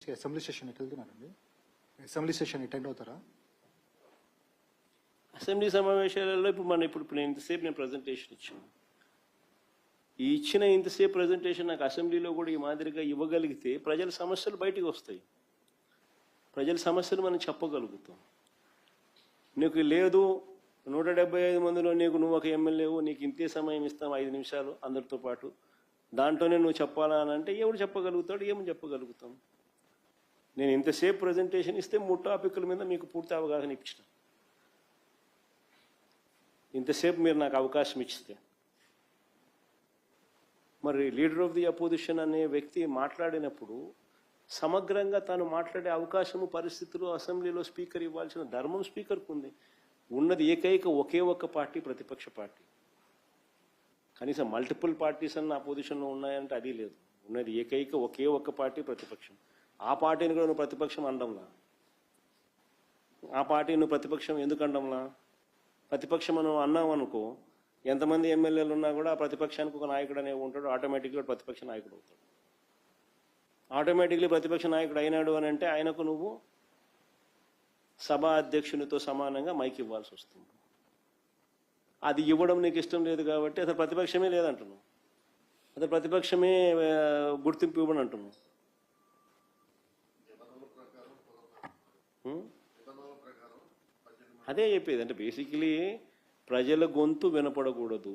Assembly session ఎటు వెళ్తున్నారండి? Assembly session attend అవుతారా? అసెంబ్లీ సమావేశాలలో ఇప్పుడు నేను ఇంతసేపు ప్రజెంటేషన్ ఇచ్చాను. ఈ ఇచ్చిన ఇంతసేపు ప్రజెంటేషన్ నాకు అసెంబ్లీలో కూడా ఈ మాదిరిగా ఇవ్వగలిగితే ప్రజల సమస్యలు బయటికి వస్తాయి. ప్రజల సమస్యలు మనం చెప్పగలుగుతాం. నీకు లేదు 175 మందిలో నువ్వు ఒక ఎమ్మెల్యేవు, నీకు ఇంతే సమయం ఇస్తాం 5 నిమిషాలు అందరితో పాటు, దాంట్లోనే నువ్వు చెప్పాలా అని అంటే ఎవడు చెప్పగలుగుతాడు? ఏమని చెప్పగలుగుతాం? నేను ఇంతసేపు ప్రజెంటేషన్ ఇస్తే 3 టాపిక్ల మీద మీకు పూర్తి అవగాహన ఇచ్చిన. ఇంతసేపు మీరు నాకు అవకాశం ఇచ్చితే మరి లీడర్ ఆఫ్ ది అపోజిషన్ అనే వ్యక్తి మాట్లాడినప్పుడు సమగ్రంగా తాను మాట్లాడే అవకాశము, పరిస్థితులు అసెంబ్లీలో స్పీకర్ ఇవ్వాల్సిన ధర్మం స్పీకర్కు ఉంది. ఉన్నది ఒకే ఒక్క పార్టీ, ప్రతిపక్ష పార్టీ. కనీసం మల్టిపుల్ పార్టీస్ అన్న అపోజిషన్లో ఉన్నాయంటే అది లేదు. ఉన్నది ఒకే ఒక్క పార్టీ, ప్రతిపక్షం. ఆ పార్టీని కూడా నువ్వు ప్రతిపక్షం అనడంలా. ఆ పార్టీ నువ్వు ప్రతిపక్షం ఎందుకు అనడంలా? ప్రతిపక్షం నువ్వు అన్నావు అనుకో, ఎంతమంది ఎమ్మెల్యేలు ఉన్నా కూడా ఆ ప్రతిపక్షానికి ఒక నాయకుడు అనేవి ఉంటాడు, ఆటోమేటిక్గా ప్రతిపక్ష నాయకుడు అవుతాడు. ఆటోమేటిక్లీ ప్రతిపక్ష నాయకుడు అయినాడు అని అంటే ఆయనకు నువ్వు సభా అధ్యక్షునితో సమానంగా మైక్ ఇవ్వాల్సి వస్తుంది. అది ఇవ్వడం నీకు ఇష్టం లేదు కాబట్టి అసలు ప్రతిపక్షమే లేదంటున్నావు. అసలు ప్రతిపక్షమే గుర్తింపు ఇవ్వని అంటున్నావు. అదే చెప్పేది. అంటే బేసికలీ ప్రజల గొంతు వినపడకూడదు,